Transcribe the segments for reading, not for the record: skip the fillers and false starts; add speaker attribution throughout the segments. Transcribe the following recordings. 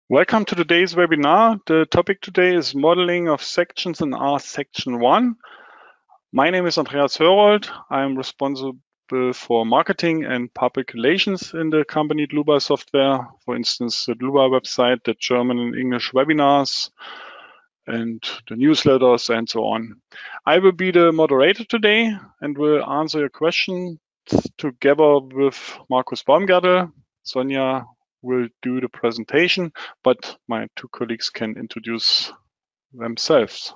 Speaker 1: Welcome to today's webinar. The topic today is modeling of sections in R section 1. My name is Andreas Hörold. I am responsible for marketing and public relations in the company Dlubal Software. For instance, the Dlubal website, the German and English webinars, and the newsletters and so on. I will be the moderator today and will answer your questions together with Markus Baumgartel. Sonja will do the presentation, but my two colleagues can introduce themselves.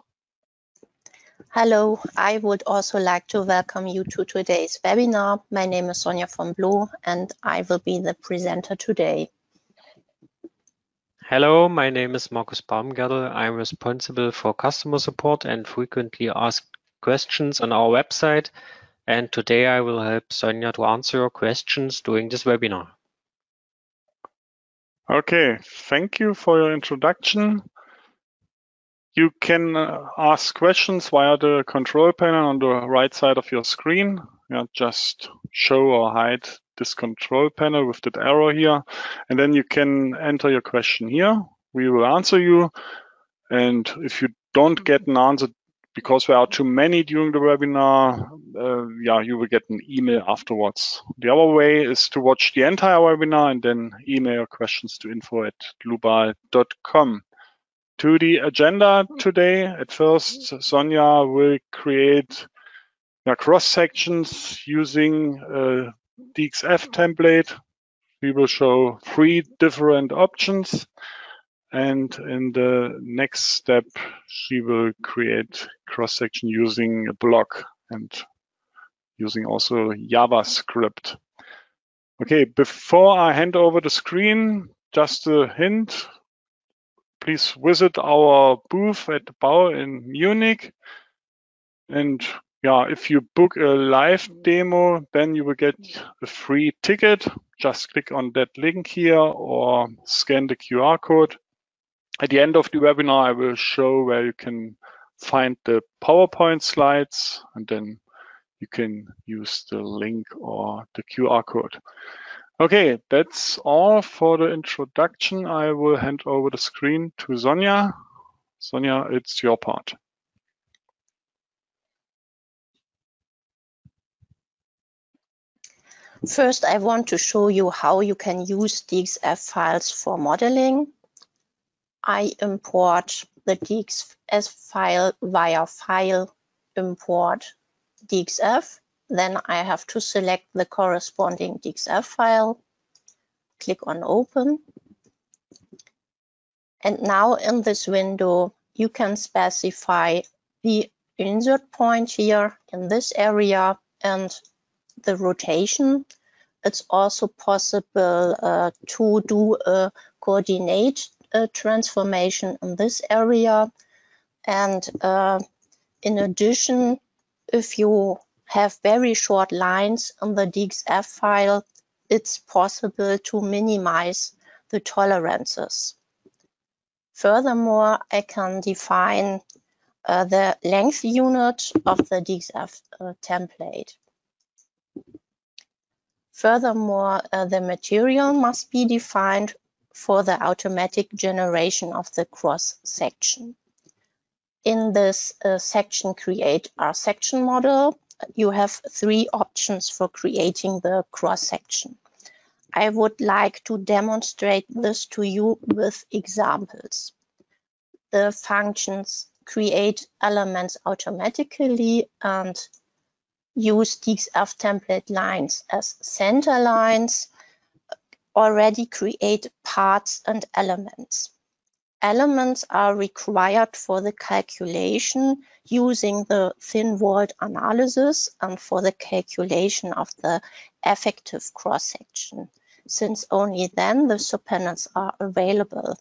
Speaker 2: Hello, I would also like to welcome you to today's webinar. My name is Sonja von Blue and I will be the presenter today.
Speaker 3: Hello, my name is Markus Baumgartel. I'm responsible for customer support and frequently asked questions on our website. And today I will help Sonja to answer your questions during this webinar.
Speaker 1: Okay, thank you for your introduction. You can ask questions via the control panel on the right side of your screen. Just show or hide this control panel with that arrow here, and then you can enter your question here. We will answer you, and if you don't get an answer because there are too many during the webinar, you will get an email afterwards. The other way is to watch the entire webinar and then email your questions to info@dlubal.com. To the agenda today, at first, Sonja will create cross sections using a DXF template. We will show 3 different options. And in the next step, she will create cross-section using a block and using also JavaScript. Okay, before I hand over the screen, just a hint. Please visit our booth at the Bau in Munich. And if you book a live demo, then you will get a free ticket. Just click on that link here or scan the QR code. At the end of the webinar, I will show where you can find the PowerPoint slides, and then you can use the link or the QR code. Okay, that's all for the introduction. I will hand over the screen to Sonja. Sonja, it's your part.
Speaker 2: First, I want to show you how you can use DXF files for modeling. I import the DXF file via File, Import, DXF. Then I have to select the corresponding DXF file, click on Open. And now in this window, you can specify the insert point here in this area and the rotation. It's also possible to do a coordinate transformation in this area, and in addition, if you have very short lines in the DXF file, it's possible to minimize the tolerances. Furthermore, I can define the length unit of the DXF template. Furthermore, the material must be defined for the automatic generation of the cross-section. In this section Create R-section model, you have 3 options for creating the cross-section. I would like to demonstrate this to you with examples. The functions create elements automatically and use DXF template lines as center lines, already create parts and elements. Elements are required for the calculation using the thin-walled analysis and for the calculation of the effective cross-section, since only then the subpanels are available.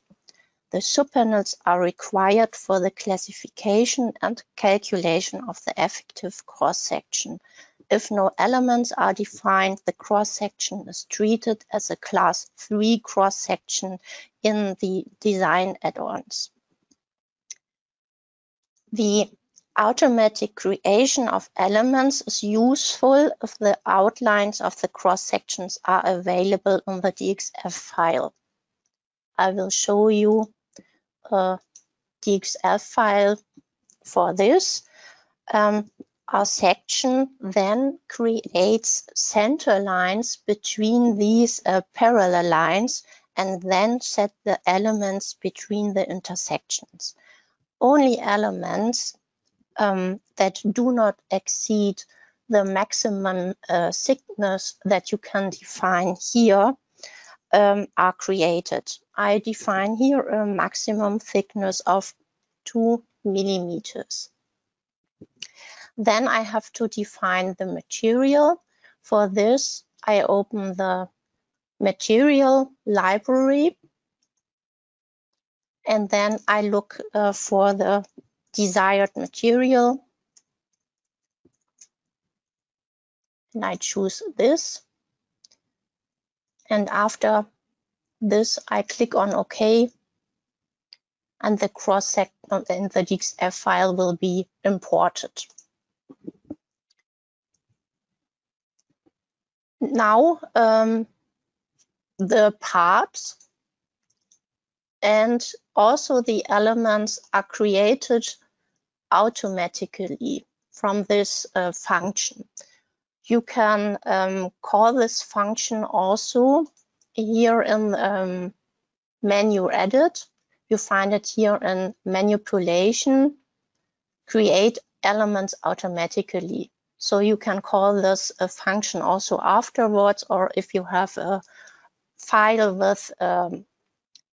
Speaker 2: The subpanels are required for the classification and calculation of the effective cross-section. If no elements are defined, the cross-section is treated as a class 3 cross-section in the design add-ons. The automatic creation of elements is useful if the outlines of the cross-sections are available in the DXF file. I will show you a DXF file for this. Our section then creates center lines between these parallel lines and then set the elements between the intersections. Only elements that do not exceed the maximum thickness that you can define here are created. I define here a maximum thickness of 2 millimeters. Then I have to define the material. For this, I open the material library and then I look for the desired material and I choose this. And after this, I click on OK, and the cross-section in the DXF file will be imported. Now, the parts and also the elements are created automatically from this function. You can call this function also here in menu edit. You find it here in manipulation, create elements automatically. So you can call this a function also afterwards, or if you have a file with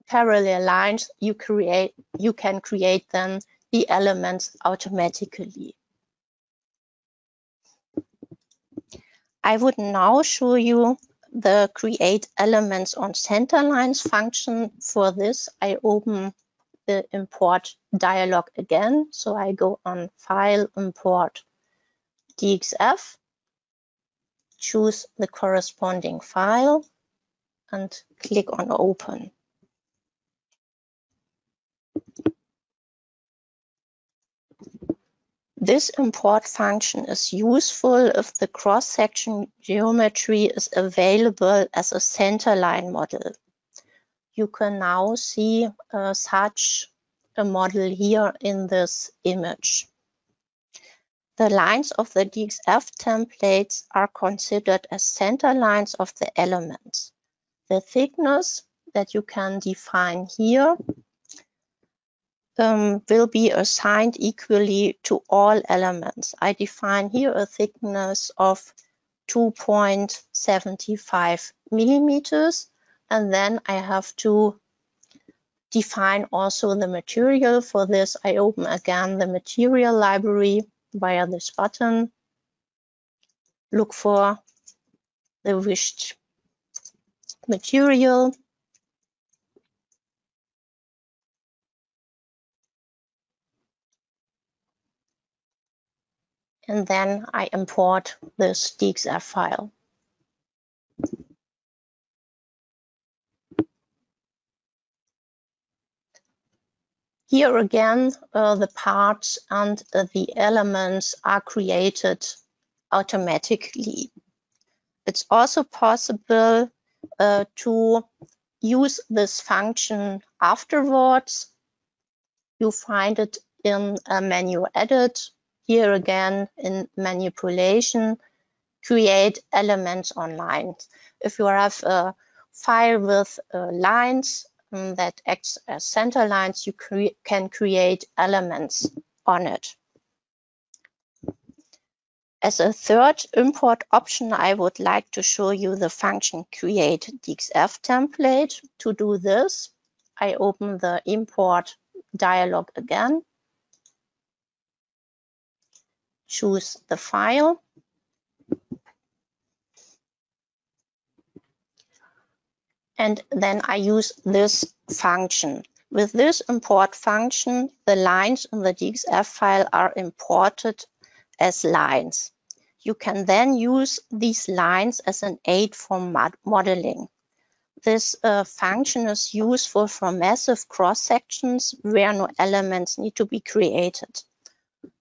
Speaker 2: parallel lines, you can create then the elements automatically. I would now show you the create elements on center lines function. For this, I open the import dialog again. So I go on File, Import, DXF, choose the corresponding file and click on Open. This import function is useful if the cross-section geometry is available as a centerline model. You can now see such a model here in this image. The lines of the DXF templates are considered as center lines of the elements. The thickness that you can define here will be assigned equally to all elements. I define here a thickness of 2.75 millimeters, and then I have to define also the material. For this, I open again the material library via this button, look for the wished material, and then I import this DXF file. Here again, the parts and the elements are created automatically. It's also possible to use this function afterwards. You find it in a menu edit. Here again in manipulation, create elements on lines. If you have a file with lines that acts as center lines, you can create elements on it. As a third import option, I would like to show you the function create DXF template. To do this, I open the import dialog again, choose the file, and then I use this function. With this import function, the lines in the DXF file are imported as lines. You can then use these lines as an aid for modeling. This function is useful for massive cross-sections where no elements need to be created.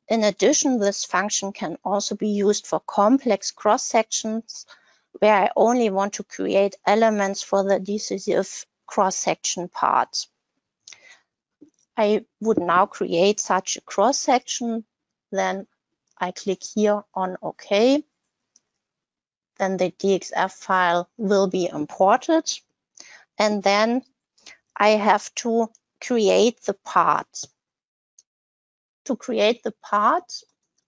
Speaker 2: In addition, this function can also be used for complex cross-sections where I only want to create elements for the decisive cross-section part. I would now create such a cross-section. Then I click here on OK. Then the DXF file will be imported. And then I have to create the part. To create the part,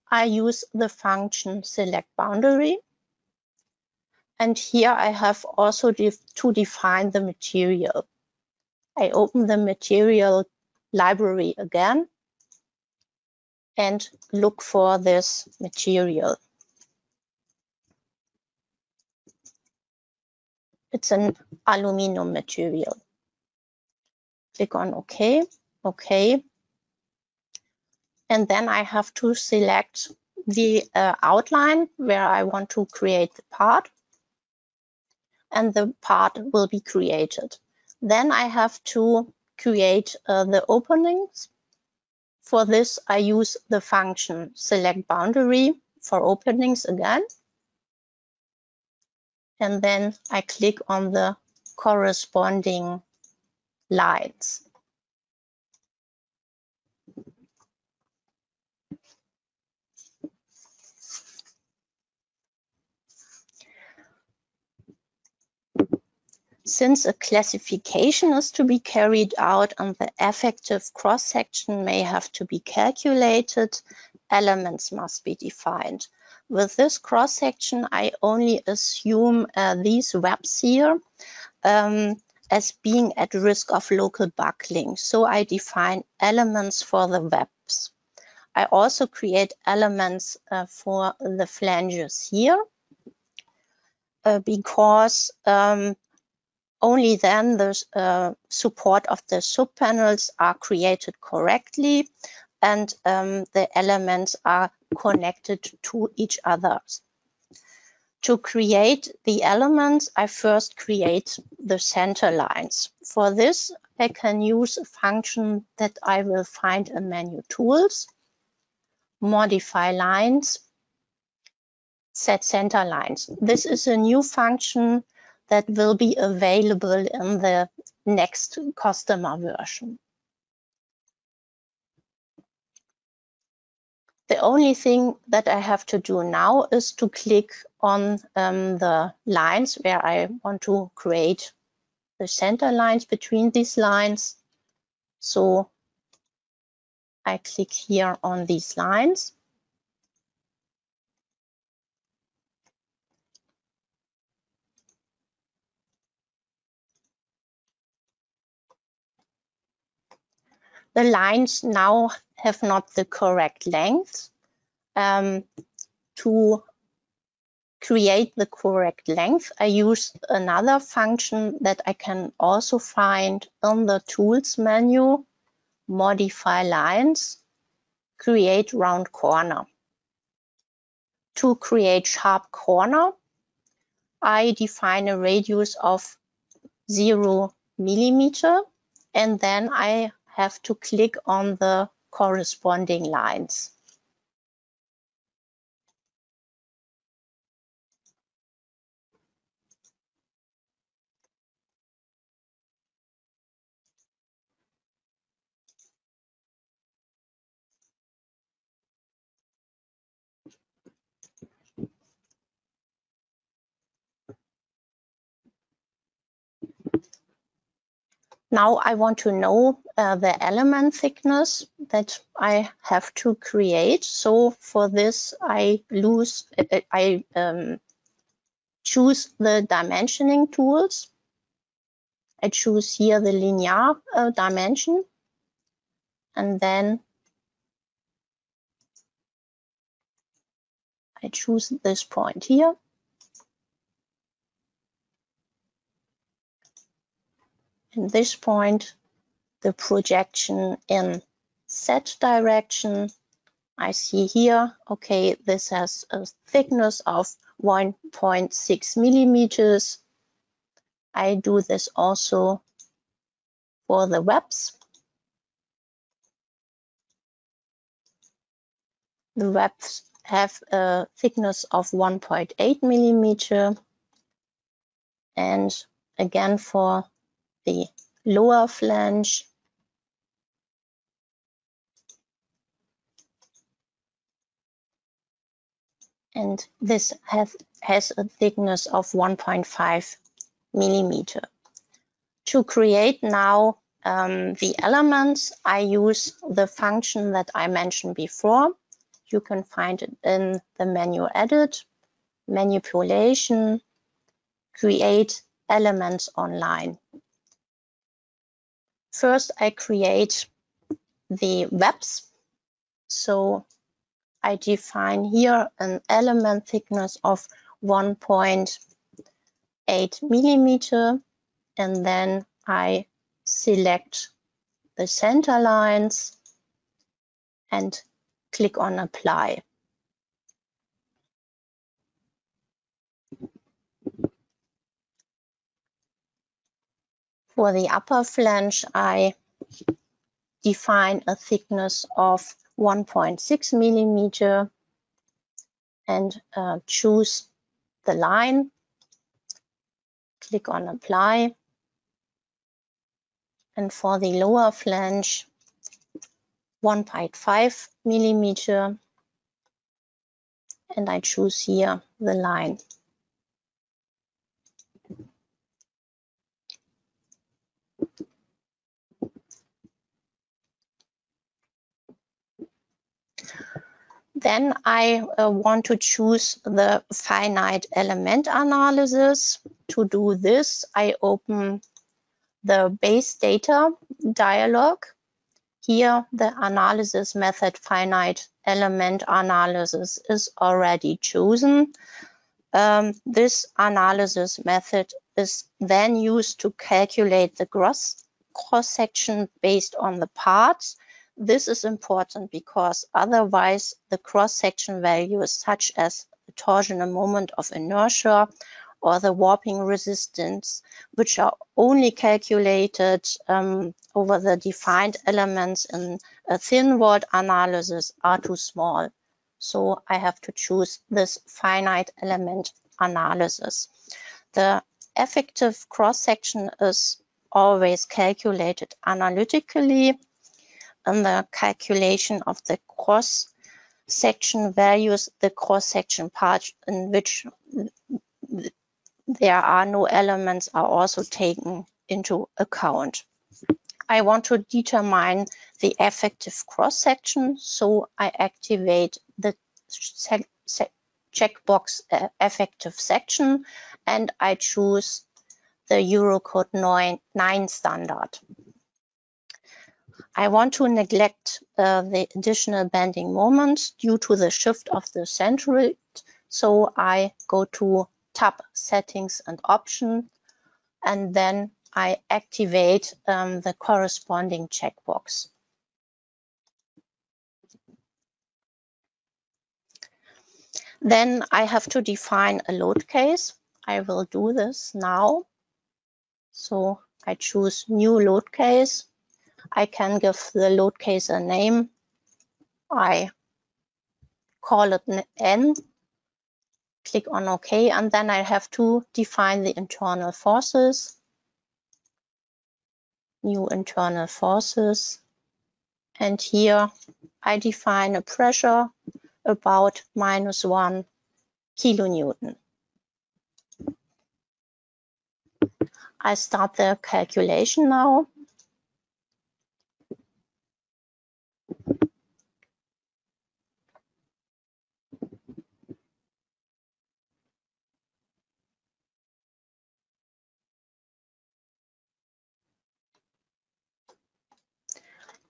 Speaker 2: I use the function select boundary. And here I have also to define the material. I open the material library again and look for this material. It's an aluminum material. Click on OK, OK. And then I have to select the outline where I want to create the part. And the part will be created. Then I have to create the openings. For this, I use the function select boundary for openings again. And then I click on the corresponding lines. Since a classification is to be carried out and the effective cross-section may have to be calculated, elements must be defined. With this cross-section, I only assume these webs here as being at risk of local buckling. So I define elements for the webs. I also create elements for the flanges here because only then the support of the subpanels are created correctly and the elements are connected to each other. To create the elements, I first create the center lines. For this, I can use a function that I will find in menu tools, modify lines, set center lines. This is a new function that will be available in the next customer version. The only thing that I have to do now is to click on the lines where I want to create the center lines between these lines. So I click here on these lines. The lines now have not the correct length. To create the correct length, I use another function that I can also find in the Tools menu, Modify Lines, Create Round Corner. To create sharp corner, I define a radius of 0 millimeter, and then I have to click on the corresponding lines. Now I want to know the element thickness that I have to create. So for this, I choose the dimensioning tools. I choose here the linear dimension, and then I choose this point here. In this point, the projection in Z direction, I see here, okay, this has a thickness of 1.6 millimeters. I do this also for the webs. The webs have a thickness of 1.8 millimeter. And again, for the lower flange. And this has a thickness of 1.5 millimeter. To create now the elements, I use the function that I mentioned before. You can find it in the menu Edit, Manipulation, Create Elements Online. First, I create the webs. So I define here an element thickness of 1.8 millimeter, and then I select the center lines and click on Apply. For the upper flange, I define a thickness of 1.6 millimeter and choose the line, click on Apply. And for the lower flange, 1.5 millimeter, and I choose here the line. Then I want to choose the finite element analysis. To do this, I open the base data dialog. Here, the analysis method finite element analysis is already chosen. This analysis method is then used to calculate the gross cross-section based on the parts. This is important because otherwise the cross-section values such as the torsional moment of inertia or the warping resistance, which are only calculated over the defined elements in a thin walled analysis, are too small. So I have to choose this finite element analysis. The effective cross-section is always calculated analytically, and the calculation of the cross-section values the cross-section part in which there are no elements are also taken into account. I want to determine the effective cross-section, so I activate the checkbox effective section and I choose the Eurocode 9 standard. I want to neglect the additional bending moment due to the shift of the centroid, so I go to Tab Settings and Option, and then I activate the corresponding checkbox. Then I have to define a load case. I will do this now. So I choose New Load Case. I can give the load case a name. I call it N. Click on OK, and then I have to define the internal forces. New internal forces. And here I define a pressure about -1 kilonewton. I start the calculation now.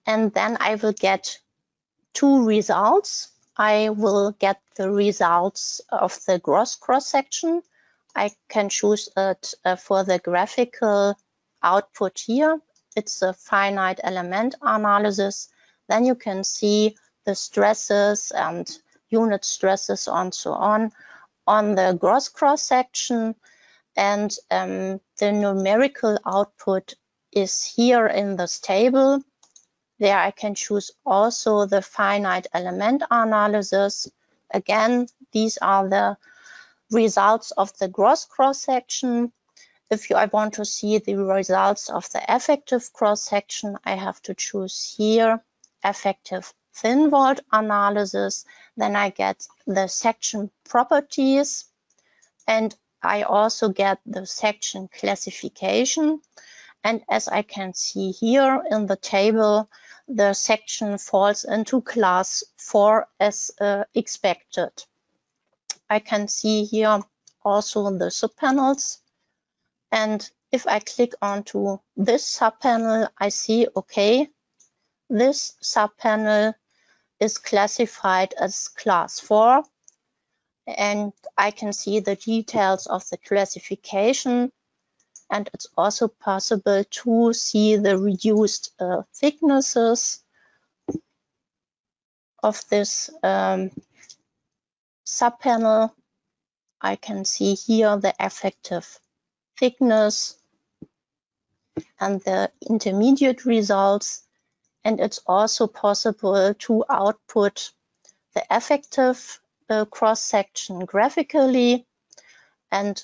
Speaker 2: And then I will get two results. I will get the results of the gross cross-section. I can choose it for the graphical output here. It's a finite element analysis. Then you can see the stresses and unit stresses and so on the gross cross-section. And the numerical output is here in this table. There I can choose also the finite element analysis. Again, these are the results of the gross cross-section. If I want to see the results of the effective cross-section, I have to choose here effective thin wall analysis. Then I get the section properties, and I also get the section classification. And as I can see here in the table, the section falls into class 4 as expected. I can see here also the subpanels. And if I click onto this subpanel, I see, okay, this subpanel is classified as class 4. And I can see the details of the classification. And it's also possible to see the reduced thicknesses of this subpanel. I can see here the effective thickness and the intermediate results. And it's also possible to output the effective cross-section graphically. And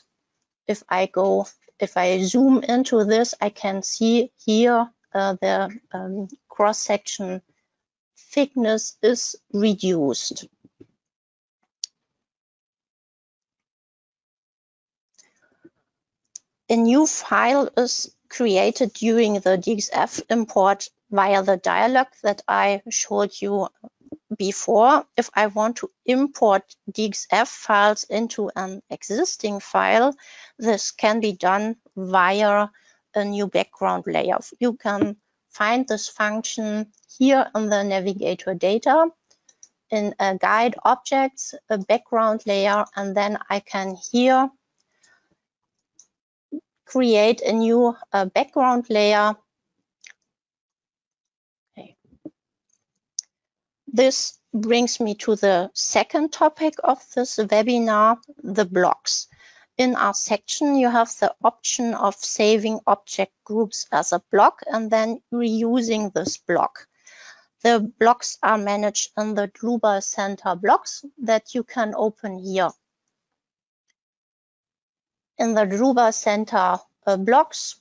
Speaker 2: if I zoom into this, I can see here the cross-section thickness is reduced. A new file is created during the DXF import via the dialog that I showed you before. If I want to import DXF files into an existing file, this can be done via a new background layer. You can find this function here in the navigator data in a guide objects, a background layer, and then I can here create a new background layer. Okay. This brings me to the second topic of this webinar, the blocks. In our section, you have the option of saving object groups as a block and then reusing this block. The blocks are managed in the Dlubal Center blocks that you can open here. In the Dlubal Center blocks,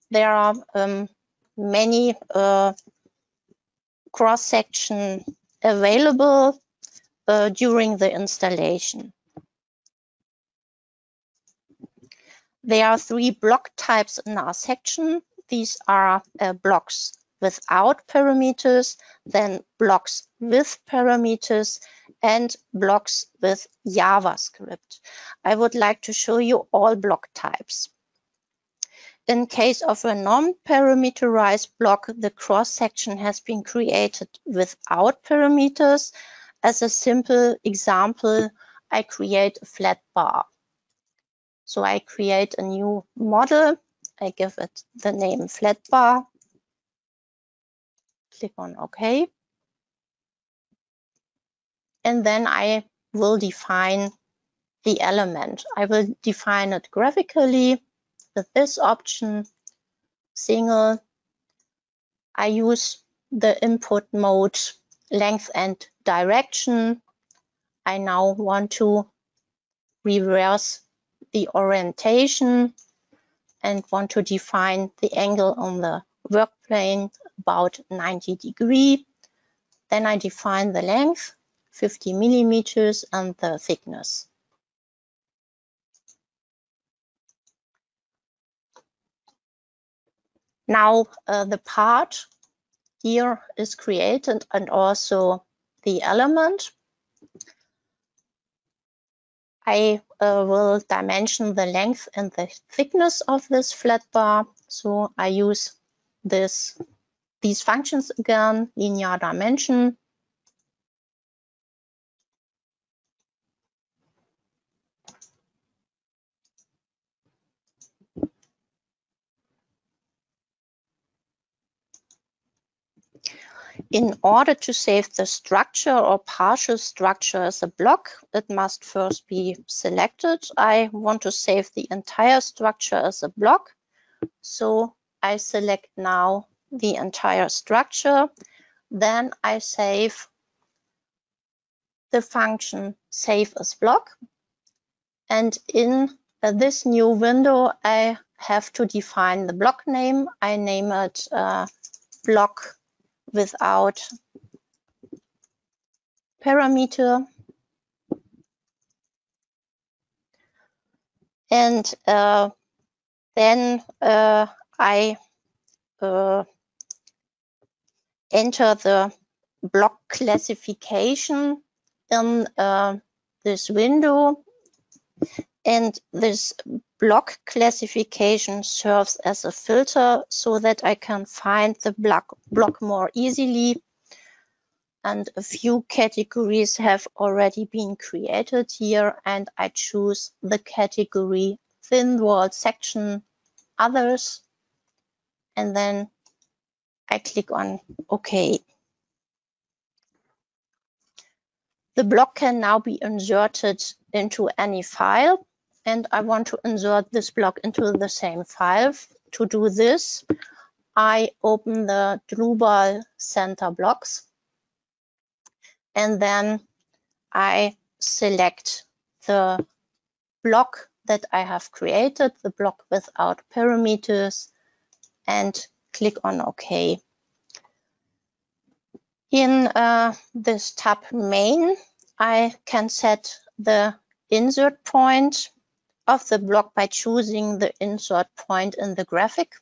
Speaker 2: there are many cross-section available during the installation. There are 3 block types in our section. These are blocks without parameters, then blocks with parameters, and blocks with JavaScript. I would like to show you all block types. In case of a non-parameterized block, the cross-section has been created without parameters. As a simple example, I create a flat bar. So I create a new model. I give it the name flat bar. Click on OK. And then I will define the element. I will define it graphically with this option, single. I use the input mode length and direction. I now want to reverse the orientation and want to define the angle on the work plane about 90 degrees. Then I define the length, 50 millimeters, and the thickness. Now the part here is created and also the element. I will dimension the length and the thickness of this flat bar. So I use these functions again, linear dimension. In order to save the structure or partial structure as a block, it must first be selected. I want to save the entire structure as a block. So I select now the entire structure. Then I save the function save as block. And in this new window, I have to define the block name. I name it block without parameter. And then I enter the block classification in this window, and this block classification serves as a filter so that I can find the block more easily. And a few categories have already been created here, and I choose the category thin wall section others, and then I click on OK. The block can now be inserted into any file, and I want to insert this block into the same file. To do this, I open the Dlubal Center blocks, and then I select the block that I have created, the block without parameters, and click on OK. In this tab main, I can set the insert point of the block by choosing the insert point in the graphic.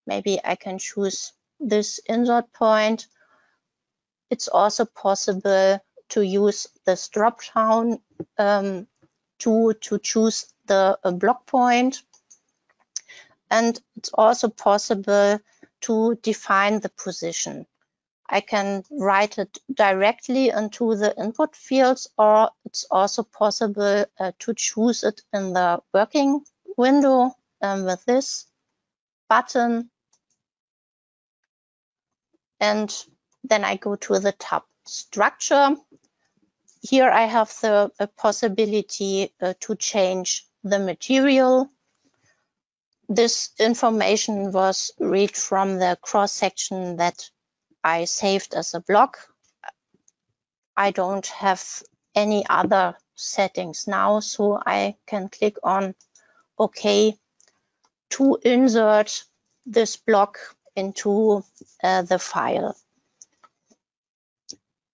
Speaker 2: Maybe I can choose this insert point. It's also possible to use this drop-down to choose the block point. And it's also possible to define the position. I can write it directly into the input fields, or it's also possible to choose it in the working window with this button. And then I go to the tab structure. Here I have the possibility to change the material. This information was read from the cross-section that I saved as a block. I don't have any other settings now, so I can click on OK to insert this block into the file.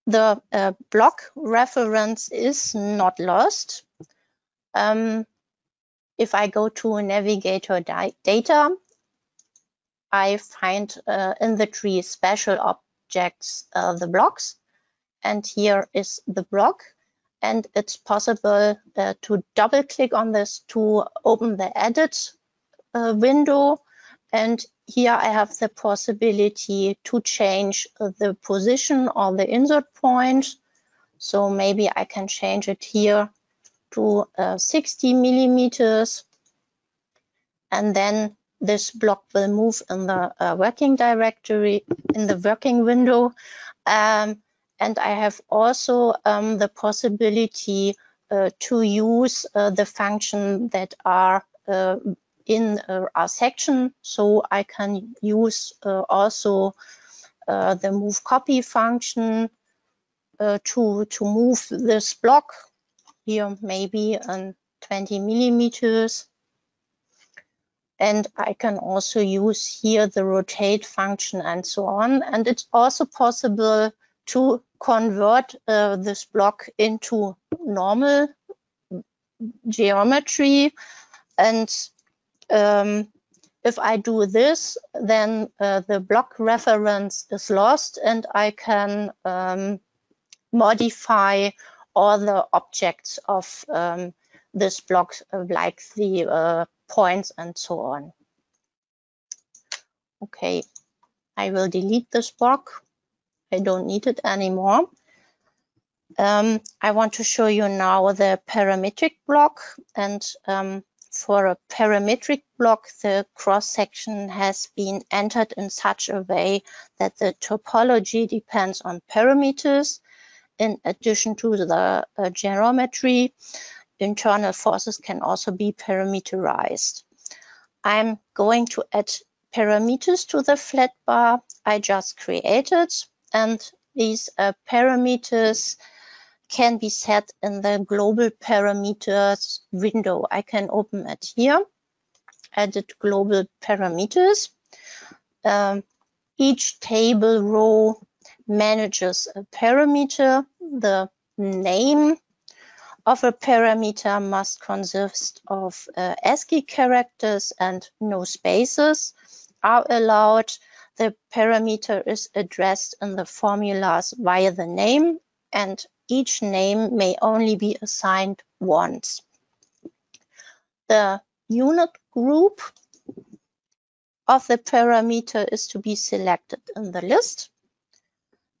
Speaker 2: The block reference is not lost. If I go to Navigator Data, I find in the tree special objects the blocks, and here is the block, and it's possible to double click on this to open the edit window, and here I have the possibility to change the position or the insert point. So maybe I can change it here to 60 millimeters, and then this block will move in the working directory, in the working window. And I have also the possibility to use the function that are in our section. So I can use also the move copy function to move this block here, maybe 20 millimeters. And I can also use here the rotate function and so on. And it's also possible to convert this block into normal geometry. And if I do this, then the block reference is lost, and I can modify all the objects of this block, like the points and so on. Okay, I will delete this block. I don't need it anymore. I want to show you now the parametric block, and for a parametric block, the cross-section has been entered in such a way that the topology depends on parameters. In addition to the geometry, internal forces can also be parameterized. I'm going to add parameters to the flat bar I just created, and these parameters can be set in the global parameters window. I can open it here, edit global parameters. Each table row manages a parameter. The name of a parameter must consist of ASCII characters and no spaces are allowed. The parameter is addressed in the formulas via the name, and each name may only be assigned once. The unit group of the parameter is to be selected in the list.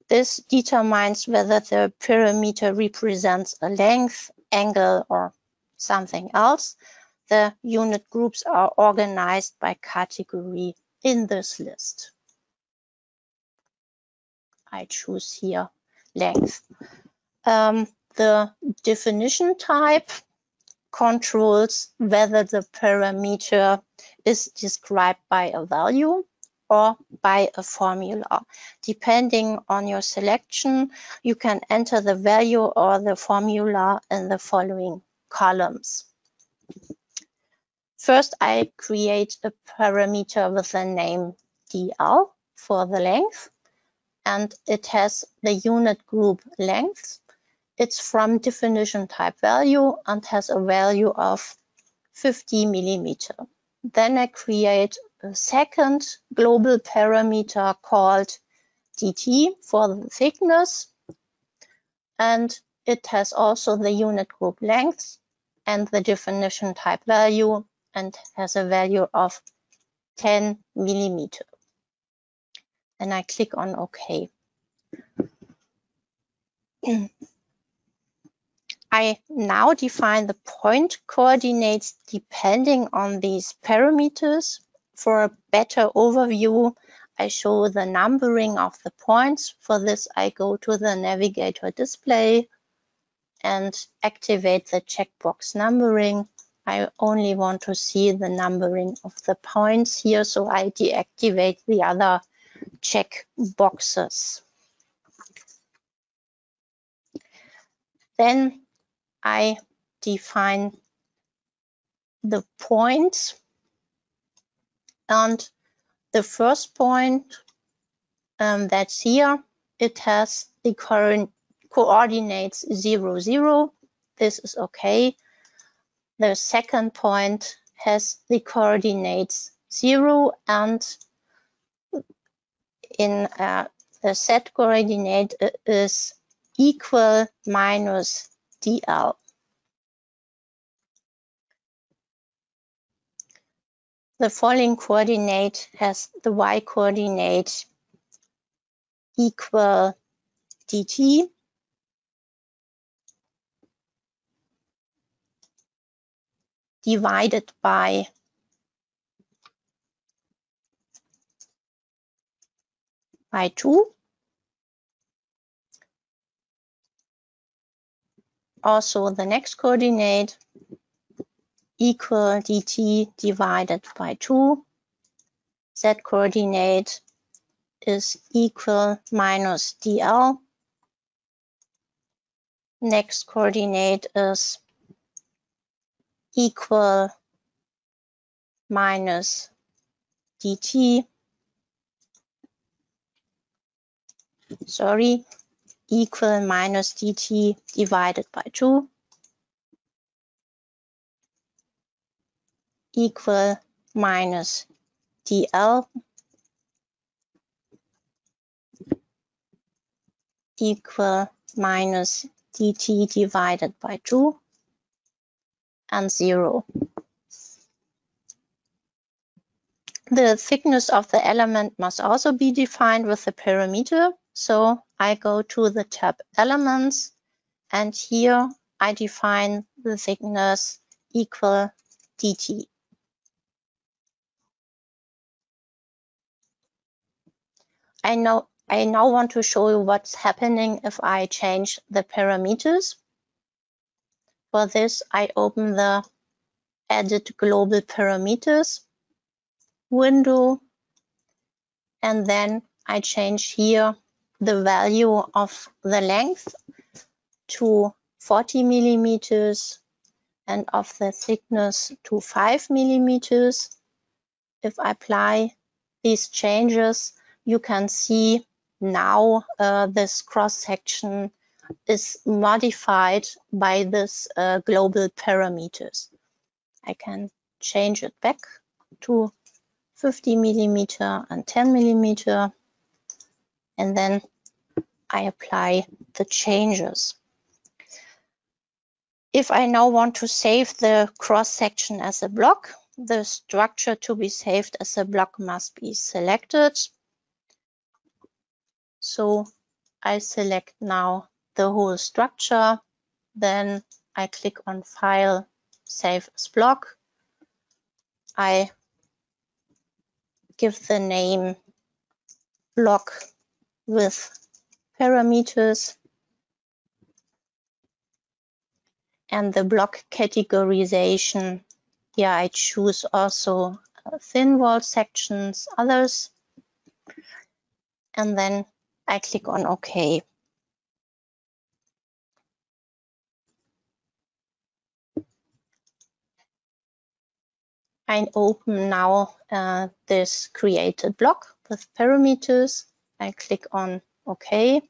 Speaker 2: This determines whether the parameter represents a length, angle, or something else. The unit groups are organized by category in this list. I choose here length. The definition type controls whether the parameter is described by a value or by a formula. Depending on your selection, you can enter the value or the formula in the following columns. First, I create a parameter with the name DL for the length, and it has the unit group length. It's from definition type value and has a value of 50 millimeter. Then I create a second global parameter called DT for the thickness, and it has also the unit group length and the definition type value and has a value of 10 millimeter. And I click on OK. I now define the point coordinates depending on these parameters. For a better overview, I show the numbering of the points. For this, I go to the navigator display and activate the checkbox numbering. I only want to see the numbering of the points here, so I deactivate the other check boxes. Then I define the points, and the first point that's here, it has the current coordinates 0, 0. This is okay. The second point has the coordinates 0, and in the set coordinate is equal minus DL. The following coordinate has the y coordinate equal dt. Divided by by 2. Also the next coordinate equal dt divided by 2. Z coordinate is equal minus dl. Next coordinate is equal minus dt. Sorry, equal minus dt divided by 2. Equal minus dl equal minus dt divided by 2 and 0. The thickness of the element must also be defined with the parameter. So I go to the tab Elements, and here I define the thickness equal dt. I now want to show you what's happening if I change the parameters. For this, I open the Edit Global Parameters window, and then I change here the value of the length to 40 millimeters and of the thickness to 5 millimeters. if I apply these changes, you can see now this cross-section is modified by this global parameters. I can change it back to 50 millimeter and 10 millimeter, and then I apply the changes. If I now want to save the cross-section as a block, the structure to be saved as a block must be selected. So I select now the whole structure, then I click on File, Save as Block. I give the name block with parameters, and the block categorization. Here I choose also thin wall sections, others, and then I click on OK. I open now this created block with parameters. I click on OK.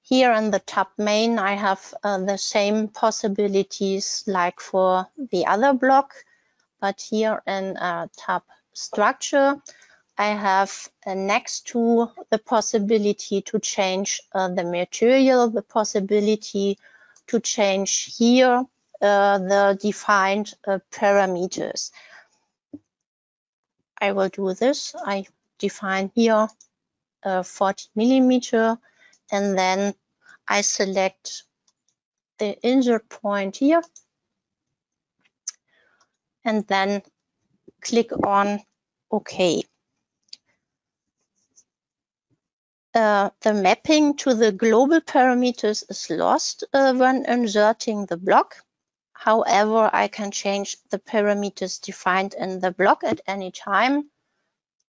Speaker 2: Here in the tab main, I have the same possibilities like for the other block, but here in tab structure, I have next to the possibility to change the material, the possibility to change here the defined parameters. I will do this. I define here 40 millimeter, and then I select the insert point here, and then click on OK. The mapping to the global parameters is lost when inserting the block. However, I can change the parameters defined in the block at any time.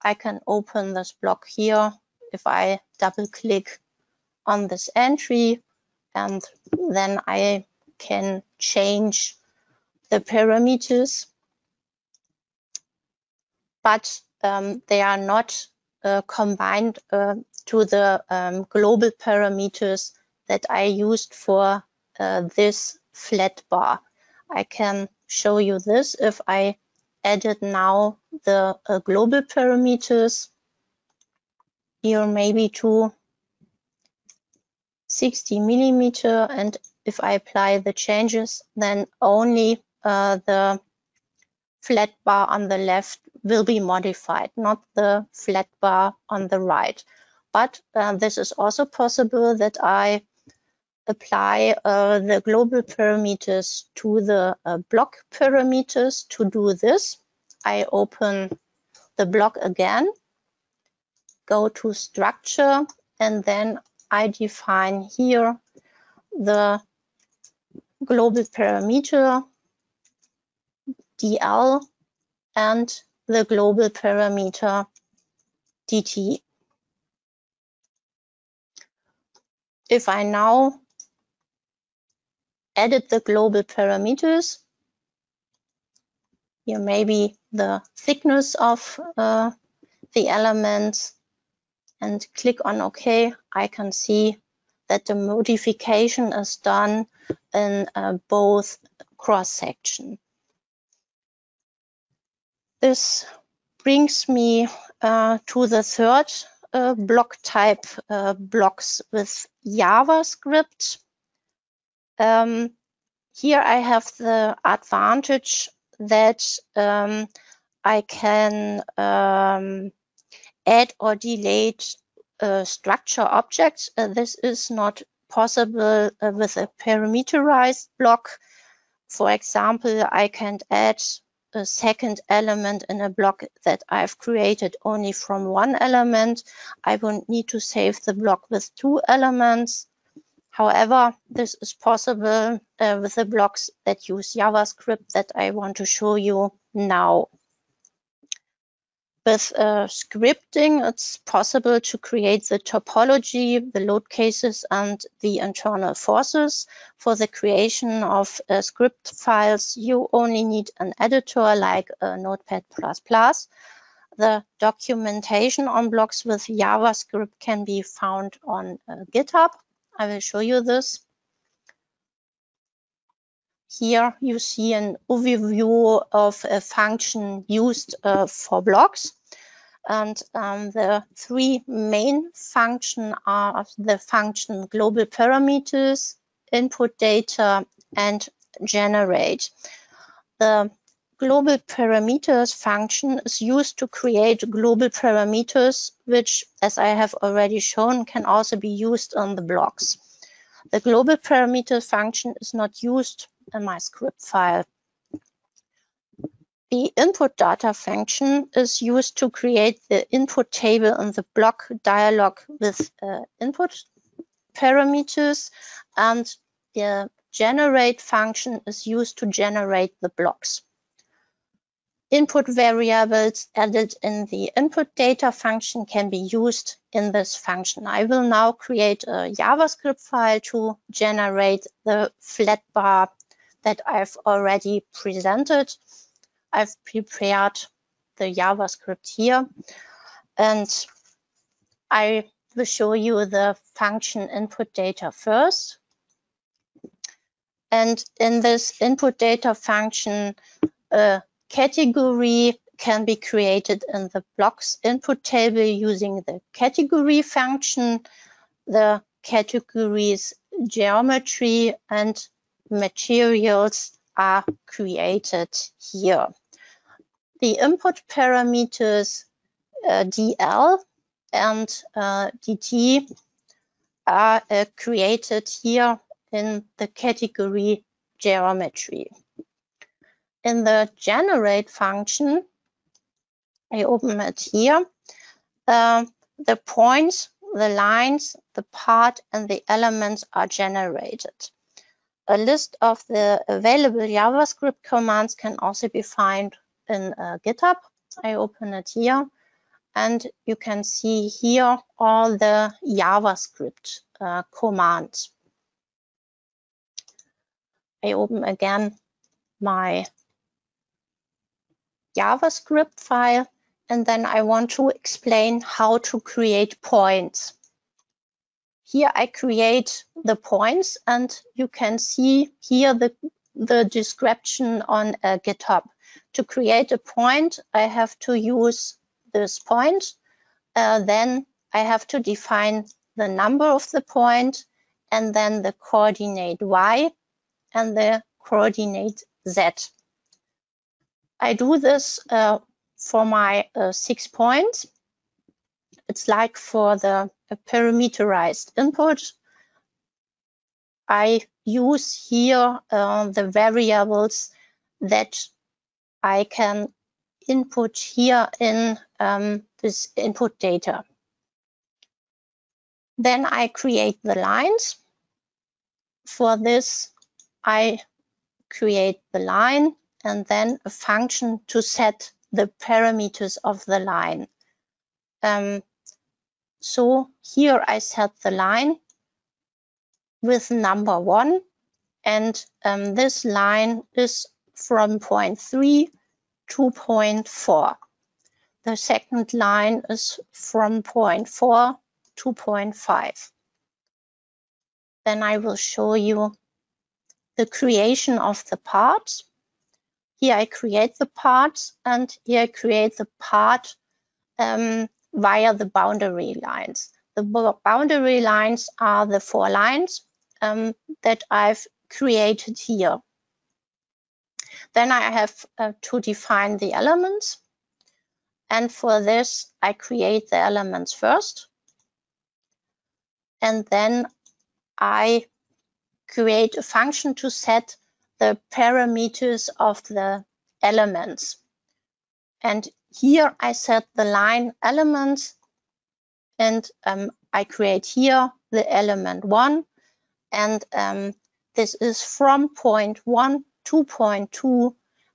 Speaker 2: I can open this block here if I double click on this entry, and then I can change the parameters, but they are not combined to the global parameters that I used for this flat bar. I can show you this if I added now the global parameters here, maybe to 60 millimeter, and if I apply the changes, then only the flat bar on the left will be modified, not the flat bar on the right. But this is also possible that I apply the global parameters to the block parameters. To do this, I open the block again, go to structure, and then I define here the global parameter DL and the global parameter DT. If I now edit the global parameters, here maybe the thickness of the elements, and click on OK, I can see that the modification is done in both cross-section. This brings me to the third block type, blocks with JavaScript. Here I have the advantage that I can add or delete structure objects. This is not possible with a parameterized block. For example, I can add a second element in a block that I've created only from one element. I won't need to save the block with two elements. However, this is possible with the blocks that use JavaScript that I want to show you now. With scripting, it's possible to create the topology, the load cases, and the internal forces. For the creation of script files, you only need an editor like Notepad++. the documentation on blocks with JavaScript can be found on GitHub. I will show you this. Here you see an overview of a function used for blocks. And the three main functions are the function global parameters, input data, and generate. The global parameters function is used to create global parameters, which, as I have already shown, can also be used on the blocks. The global parameters function is not used in my script file. The input data function is used to create the input table in the block dialog with input parameters, and the generate function is used to generate the blocks. Input variables added in the input data function can be used in this function. I will now create a JavaScript file to generate the flat bar that I've already presented. I've prepared the JavaScript here, and I will show you the function input data first. And in this input data function, a category can be created in the blocks input table using the category function. The categories geometry and materials are created here. The input parameters DL and DT are created here in the category geometry. In the generate function, I open it here, the points, the lines, the part, and the elements are generated. A list of the available JavaScript commands can also be found in GitHub. I open it here, and you can see here all the JavaScript commands. I open again my JavaScript file, and then I want to explain how to create points. Here I create the points, and you can see here the description on GitHub. To create a point, I have to use this point. Then I have to define the number of the point, and then the coordinate Y and the coordinate Z. I do this for my 6 points. It's like for the parameterized input. I use here the variables that I can input here in this input data. Then I create the lines. For this, I create the line and then a function to set the parameters of the line. So here I set the line with number 1, and this line is from point 3 to point 4. The second line is from point 4 to point 5. Then I will show you the creation of the parts. Here I create the parts, and here I create the part via the boundary lines. The boundary lines are the 4 lines that I've created here. Then I have to define the elements, and for this I create the elements first, and then I create a function to set the parameters of the elements. And here I set the line elements, and I create here the element 1, and this is from point 1 to point 2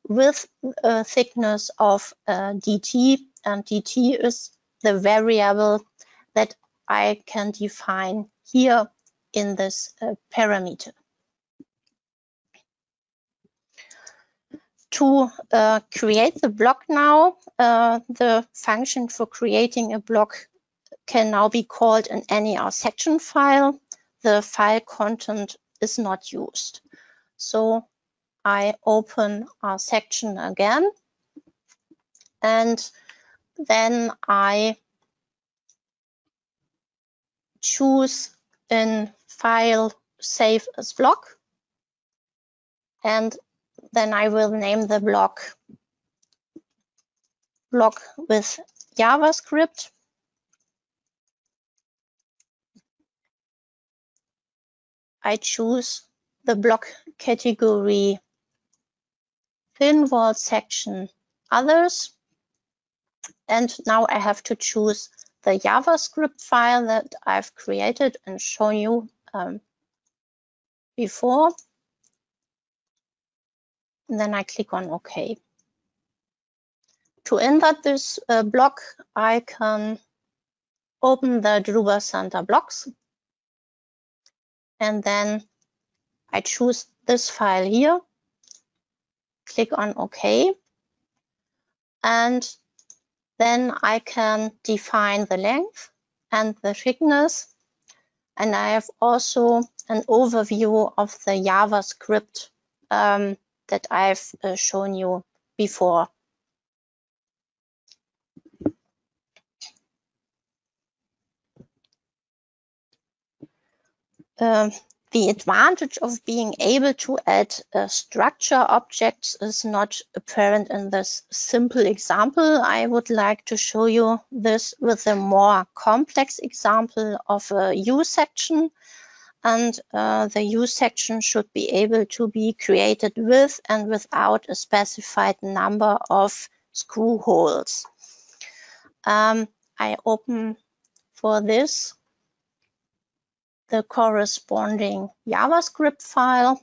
Speaker 2: with a thickness of dt, and dt is the variable that I can define here in this parameter. To create the block now, the function for creating a block can now be called in any section file. The file content is not used. So I open our section again, and then I choose in File, Save as Block, and then I will name the block with JavaScript. I choose the block category thin wall section others, and now I have to choose the JavaScript file that I've created and shown you before. And then I click on OK. To insert this block, I can open the Dlubal Center blocks, and then I choose this file here, click on OK, and then I can define the length and the thickness, and I have also an overview of the JavaScript that I've shown you before. The advantage of being able to add structure objects is not apparent in this simple example. I would like to show you this with a more complex example of a U section. And the U section should be able to be created with and without a specified number of screw holes. I open for this the corresponding JavaScript file,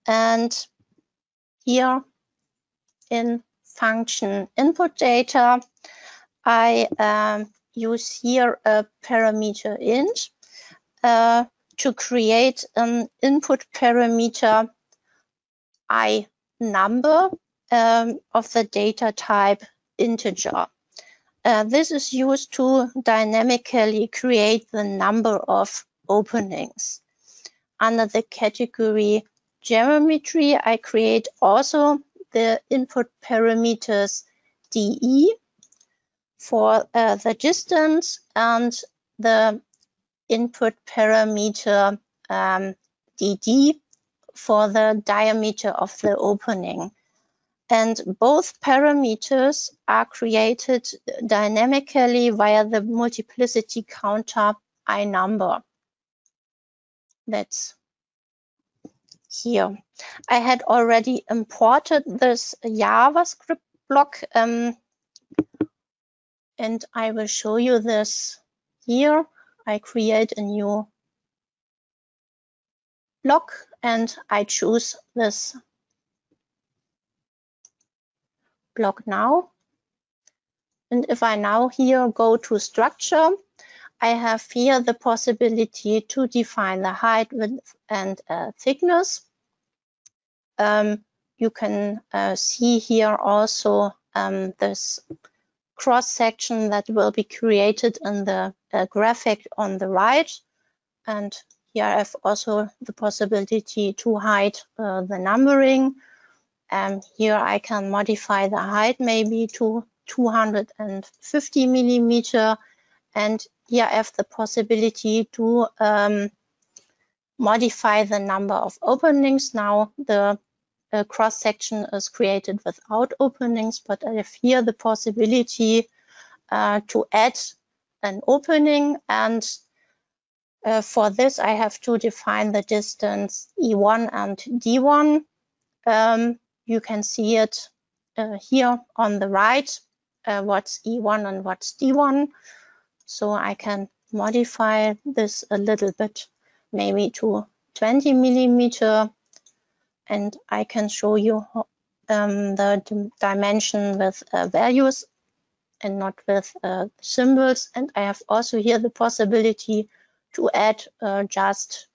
Speaker 2: and here in function input data, I use here a parameter int to create an input parameter I number of the data type integer. This is used to dynamically create the number of openings. Under the category geometry, I create also the input parameters DE for the distance and the input parameter DD for the diameter of the opening. And both parameters are created dynamically via the multiplicity counter I number. That's here. I had already imported this JavaScript block, and I will show you this here. I create a new block and I choose this block now. And if I now here go to structure, I have here the possibility to define the height, width, and thickness. You can see here also this cross section that will be created in the graphic on the right. And here I have also the possibility to hide the numbering. Here I can modify the height maybe to 250 millimeter. And here I have the possibility to modify the number of openings. Now the cross section is created without openings, but I have here the possibility to add an opening, and for this I have to define the distance E1 and D1. You can see it here on the right, what's E1 and what's D1. So I can modify this a little bit, maybe to 20 millimeter, and I can show you the dimension with values and not with symbols. And I have also here the possibility to add just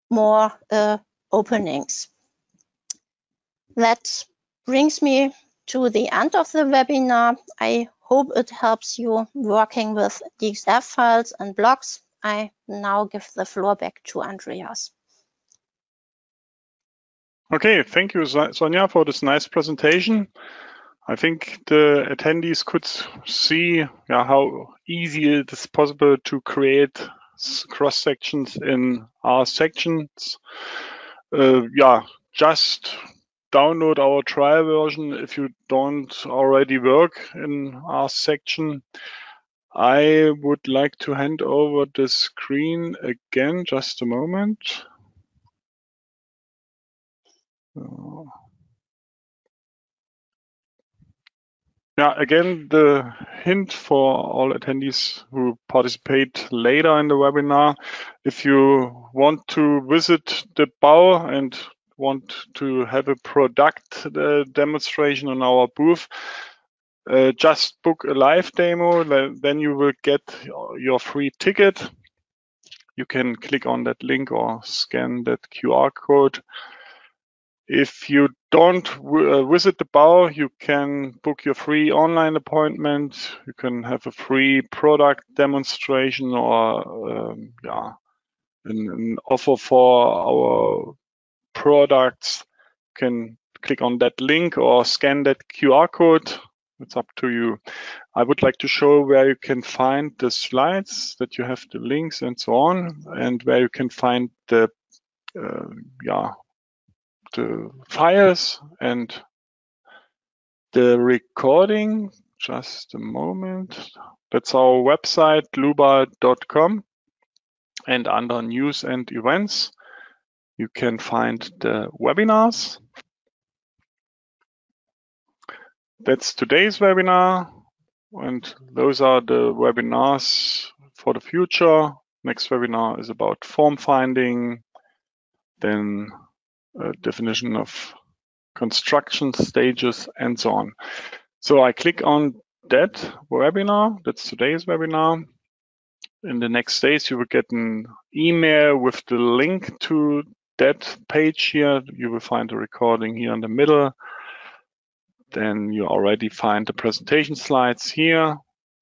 Speaker 2: more openings. That brings me to the end of the webinar. I hope it helps you working with DXF files and blocks. I now give the floor back to Andreas.
Speaker 1: Okay, thank you, Sonja, for this nice presentation. I think the attendees could see how easy it is possible to create cross sections in our sections. Just download our trial version if you don't already work in our section. I would like to hand over the screen again, just a moment. Again, the hint for all attendees who participate later in the webinar, if you want to visit the BAU and want to have a product demonstration on our booth, just book a live demo, then you will get your free ticket. You can click on that link or scan that QR code. If you don't visit the BAU, you can book your free online appointment. You can have a free product demonstration or an offer for our products. You can click on that link or scan that QR code. It's up to you. I would like to show where you can find the slides, that you have the links and so on, and where you can find the files and the recording. Just a moment. That's our website, dlubal.com, and under news and events you can find the webinars. That's today's webinar, and those are the webinars for the future. Next webinar is about form finding, then a definition of construction stages, and so on. So I click on that webinar. That's today's webinar. In the next days, you will get an email with the link to that page here. You will find the recording here in the middle. Then you already find the presentation slides here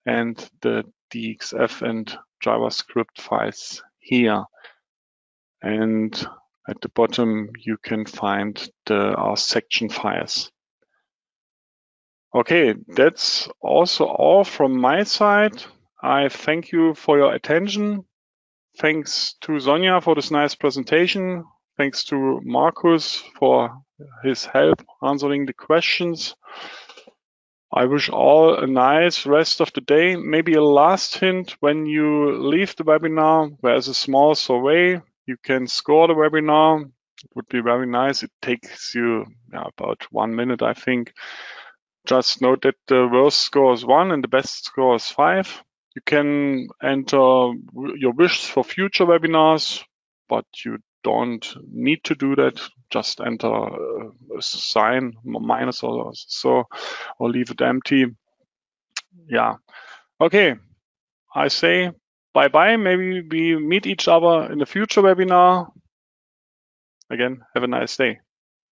Speaker 1: and the DXF and JavaScript files here. And at the bottom, you can find our section files. Okay, that's also all from my side. I thank you for your attention. Thanks to Sonja for this nice presentation. Thanks to Markus for his help answering the questions. I wish all a nice rest of the day. Maybe a last hint: when you leave the webinar, there's a small survey. You can score the webinar. It would be very nice. It takes you about 1 minute, I think. Just note that the worst score is 1 and the best score is 5. You can enter your wishes for future webinars, but you don't need to do that. Just enter a sign, minus or so, or leave it empty. Yeah. Okay. I say bye-bye. Maybe we meet each other in a future webinar. Again, have a nice day.